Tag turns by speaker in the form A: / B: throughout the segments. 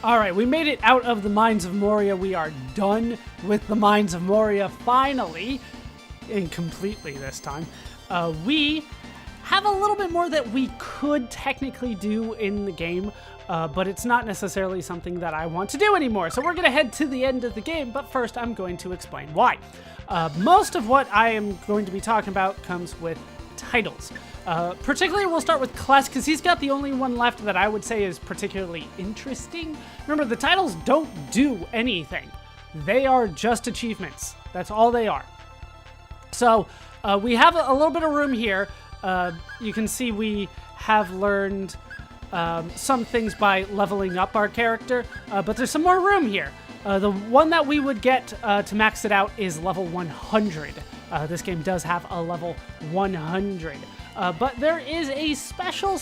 A: All right, we made it out of the Mines of Moria. We are done with the Mines of Moria, finally, and completely this time. We have a little bit more that we could technically do in the game, but it's not necessarily something that I want to do anymore. So we're going to head to the end of the game, but first I'm going to explain why. Most of what I am going to be talking about comes with titles. Particularly, we'll start with Kless, because he's got the only one left that I would say is particularly interesting. Remember, the titles don't do anything. They are just achievements. That's all they are. So, we have a little bit of room here. You can see we have learned some things by leveling up our character, but there's some more room here. The one that we would get to max it out is level 100. This game does have a level 100. But there is a special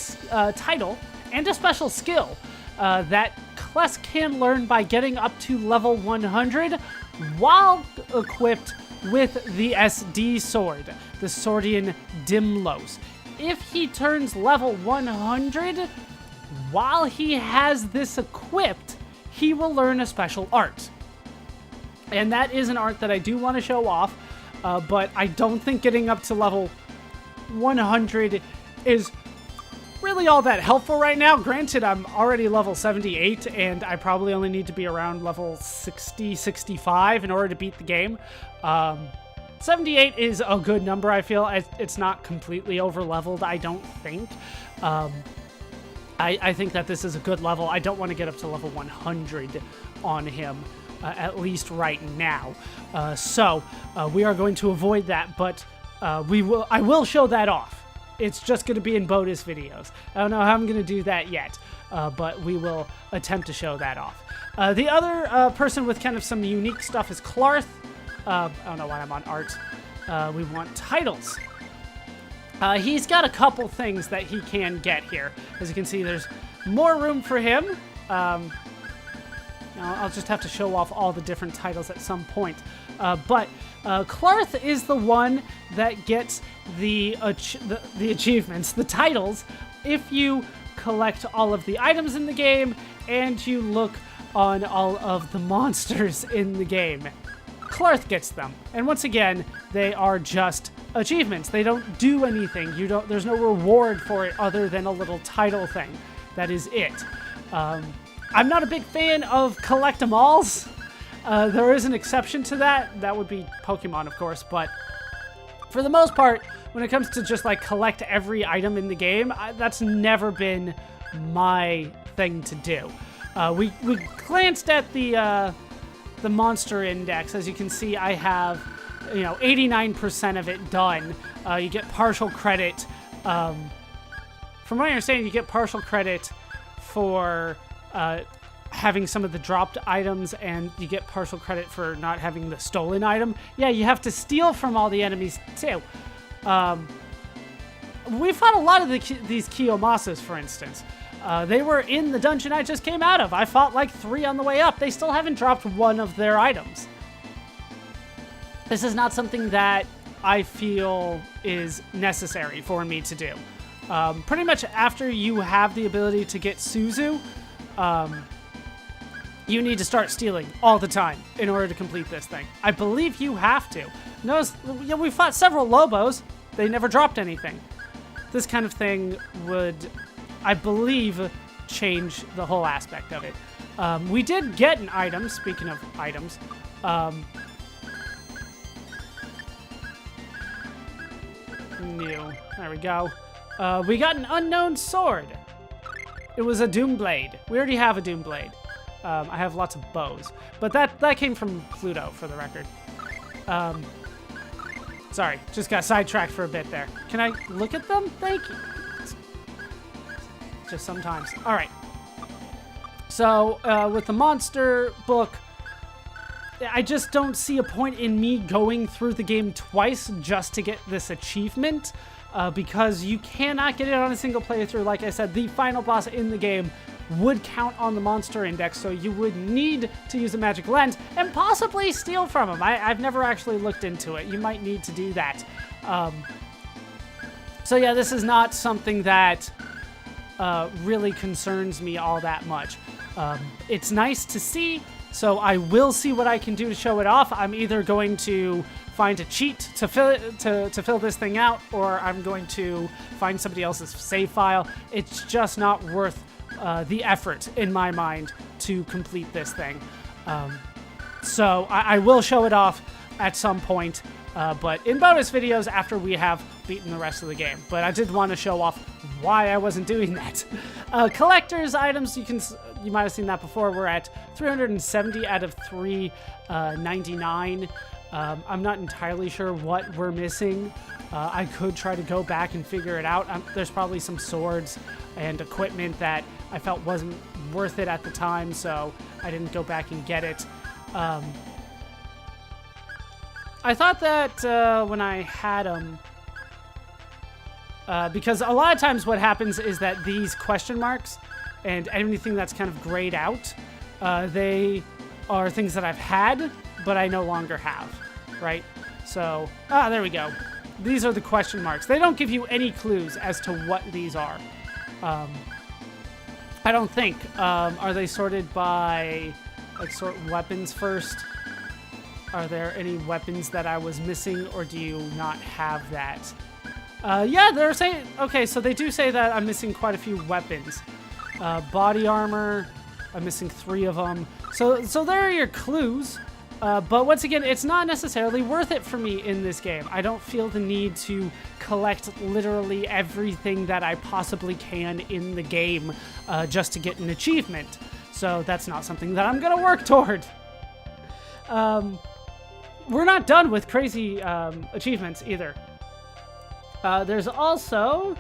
A: title and a special skill that Kless can learn by getting up to level 100 while equipped with the SD sword, the Swordian Dimlos. If he turns level 100 while he has this equipped, he will learn a special art. And that is an art that I do want to show off, but I don't think getting up to level 100 is really all that helpful right now. Granted, I'm already level 78 and I probably only need to be around level 60, 65 in order to beat the game. 78 is a good number, I feel. It's not completely over leveled, I don't think. I think that this is a good level. I don't want to get up to level 100 on him, at least right now. So we are going to avoid that, but I will show that off. It's just going to be in bonus videos. I don't know how I'm going to do that yet, but we will attempt to show that off. The other person with kind of some unique stuff is Clarth. I don't know why I'm on art. We want titles. He's got a couple things that he can get here. As you can see, there's more room for him. I'll just have to show off all the different titles at some point. But Clarth is the one that gets the achievements, the titles, if you collect all of the items in the game and you look on all of the monsters in the game. Clarth gets them. And once again, they are just achievements. They don't do anything. There's no reward for it other than a little title thing. That is it. I'm not a big fan of collect-em-alls. There is an exception to that. That would be Pokemon, of course, but for the most part, when it comes to just like collect every item in the game, that's never been my thing to do. We glanced at the monster index. As you can see, I have 89% of it done. You get partial credit. From what I understand, you get partial credit for having some of the dropped items, and you get partial credit for not having the stolen item. Yeah, you have to steal from all the enemies too. We fought a lot of these Kiyomasas, for instance. They were in the dungeon I just came out of. I fought like 3 on the way up. They still haven't dropped one of their items. This is not something that I feel is necessary for me to do. Pretty much after you have the ability to get Suzu, you need to start stealing all the time in order to complete this thing. I believe you have to. Notice, we fought several Lobos. They never dropped anything. This kind of thing would, I believe, change the whole aspect of it. We did get an item, speaking of items. New. There we go. We got an unknown sword. It was a Doom Blade. We already have a Doom Blade. I have lots of bows. But that came from Pluto, for the record. Sorry, just got sidetracked for a bit there. Can I look at them? Thank you. Just sometimes. All right. So, with the monster book, I just don't see a point in me going through the game twice just to get this achievement, because you cannot get it on a single playthrough. Like I said, the final boss in the game would count on the monster index, so you would need to use a magic lens and possibly steal from him. I've never actually looked into it. You might need to do that. So yeah, this is not something that really concerns me all that much. It's nice to see, so I will see what I can do to show it off. I'm either going to find a cheat to fill this thing out, or I'm going to find somebody else's save file. It's just not worth the effort in my mind to complete this thing. So I will show it off at some point, but in bonus videos after we have beaten the rest of the game. But I did want to show off why I wasn't doing that. Collector's items, you might have seen that before. We're at 370 out of 399. I'm not entirely sure what we're missing. I could try to go back and figure it out. There's probably some swords and equipment that I felt wasn't worth it at the time, so I didn't go back and get it. I thought that when I had them, because a lot of times what happens is that these question marks and anything that's kind of grayed out, they are things that I've had, but I no longer have, right? So, there we go. These are the question marks. They don't give you any clues as to what these are. I don't think. Are they sorted by, like, sort weapons first? Are there any weapons that I was missing, or do you not have that? Yeah, they're saying... Okay, so they do say that I'm missing quite a few weapons. Body armor, I'm missing 3 of them. So there are your clues. But once again, it's not necessarily worth it for me in this game. I don't feel the need to collect literally everything that I possibly can in the game just to get an achievement. So that's not something that I'm going to work toward. We're not done with crazy achievements either. There's also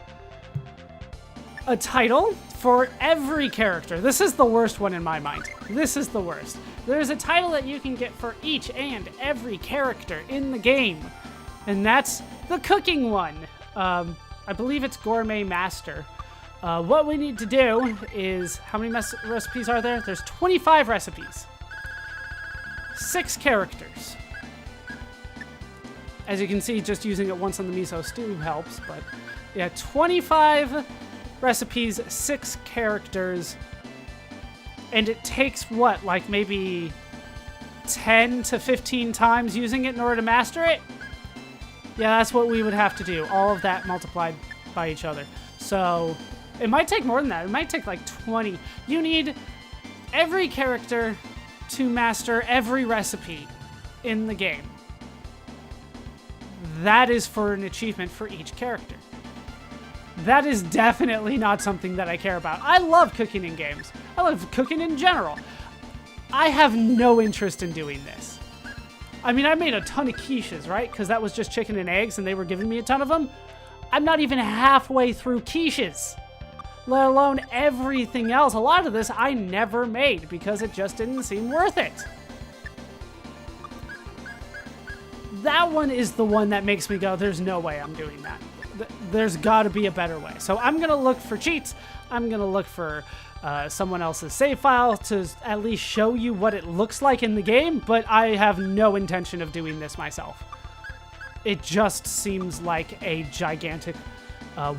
A: a title for every character. This is the worst one in my mind. This is the worst. There's a title that you can get for each and every character in the game, and that's the cooking one. I believe it's Gourmet Master. What we need to do is, how many recipes are there? There's 25 recipes. 6 characters. As you can see, just using it once on the miso stew helps, but yeah, 25 recipes, 6 characters, and it takes what, like maybe 10 to 15 times using it in order to master it? Yeah, that's what we would have to do, all of that multiplied by each other. So it might take more than that. It might take like 20. You need every character to master every recipe in the game. That is for an achievement for each character. That is definitely not something that I care about. I love cooking in games. I love cooking in general. I have no interest in doing this. I mean, I made a ton of quiches, right? Because that was just chicken and eggs and they were giving me a ton of them. I'm not even halfway through quiches, let alone everything else. A lot of this I never made because it just didn't seem worth it. That one is the one that makes me go, there's no way I'm doing that. There's got to be a better way. So I'm going to look for cheats. I'm going to look for someone else's save file to at least show you what it looks like in the game, but I have no intention of doing this myself. It just seems like a gigantic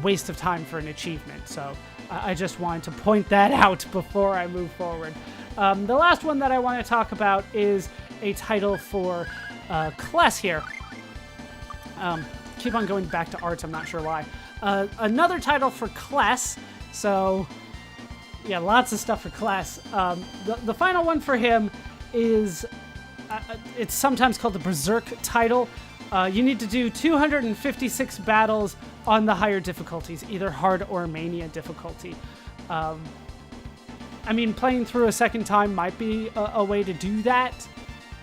A: waste of time for an achievement. So I just wanted to point that out before I move forward. The last one that I want to talk about is a title for Kless here. Keep on going back to arts, I'm not sure why. Another title for Kless, so yeah, lots of stuff for Kless. The final one for him is, it's sometimes called the Berserk title. You need to do 256 battles on the higher difficulties, either hard or mania difficulty. I mean, playing through a second time might be a way to do that,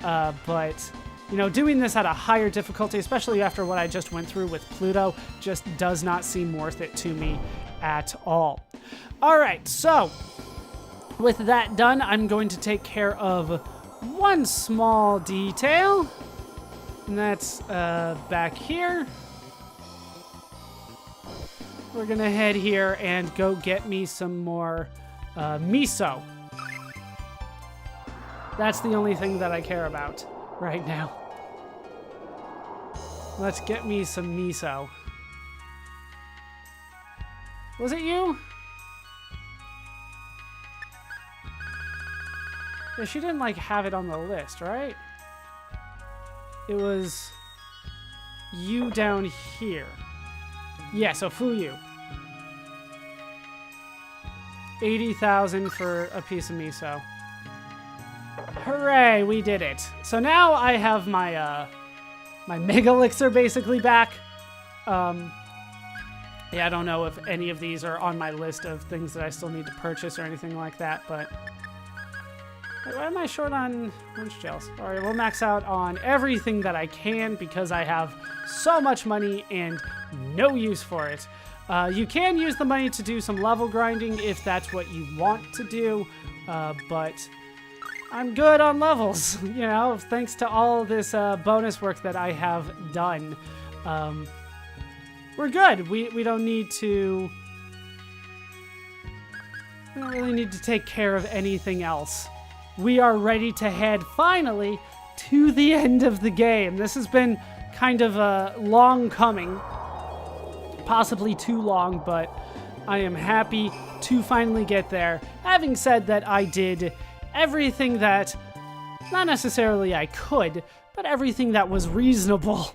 A: but you know, doing this at a higher difficulty, especially after what I just went through with Pluto, just does not seem worth it to me at all. All right, so with that done, I'm going to take care of one small detail, and that's back here. We're going to head here and go get me some more miso. That's the only thing that I care about right now. Let's get me some miso. Was it you? Yeah, she didn't, like, have it on the list, right? It was you down here. Yeah, so Fuyu. 80,000 for a piece of miso. Hooray, we did it. So now I have my my Mega Elixir basically back. Yeah, I don't know if any of these are on my list of things that I still need to purchase or anything like that, but... Why am I short on orange gels? Alright, we'll max out on everything that I can because I have so much money and no use for it. You can use the money to do some level grinding if that's what you want to do, but I'm good on levels, you know, thanks to all this bonus work that I have done. We're good. We don't need to... We don't really need to take care of anything else. We are ready to head, finally, to the end of the game. This has been kind of long coming. Possibly too long, but I am happy to finally get there. Having said that, I did everything that, not necessarily I could, but everything that was reasonable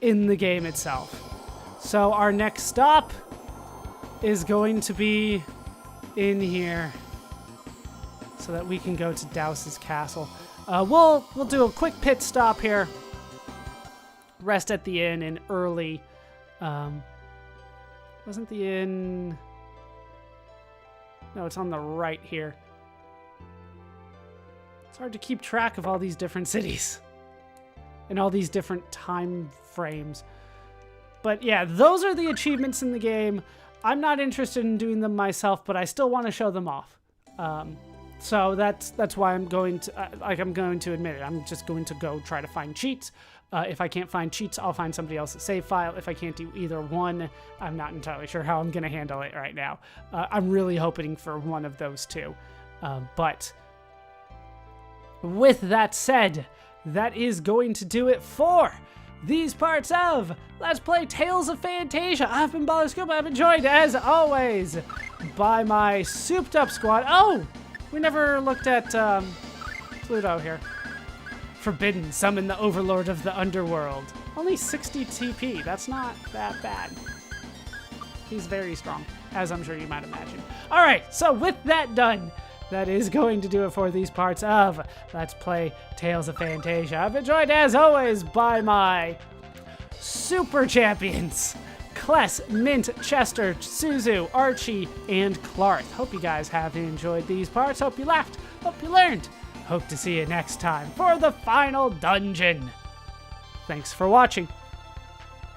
A: in the game itself. So our next stop is going to be in here so that we can go to Douse's castle. We'll do a quick pit stop here. Rest at the inn in early... wasn't the inn... No, it's on the right here. It's hard to keep track of all these different cities and all these different time frames. But yeah, those are the achievements in the game. I'm not interested in doing them myself, but I still want to show them off. So that's why I'm going to, I'm going to admit it. I'm just going to go try to find cheats. If I can't find cheats, I'll find somebody else's save file. If I can't do either one, I'm not entirely sure how I'm going to handle it right now. I'm really hoping for one of those two. But with that said, that is going to do it for these parts of Let's Play Tales of Phantasia. I've been ballerscuba. I've been joined, as always, by my souped up squad. Oh, we never looked at Pluto here. Forbidden, summon the overlord of the underworld. Only 60 TP. That's not that bad. He's very strong, as I'm sure you might imagine. All right, so with that done, that is going to do it for these parts of Let's Play Tales of Phantasia. I've been joined, as always, by my super champions, Kless, Mint, Chester, Suzu, Archie, and Clark. Hope you guys have enjoyed these parts. Hope you laughed. Hope you learned. Hope to see you next time for the final dungeon. Thanks for watching.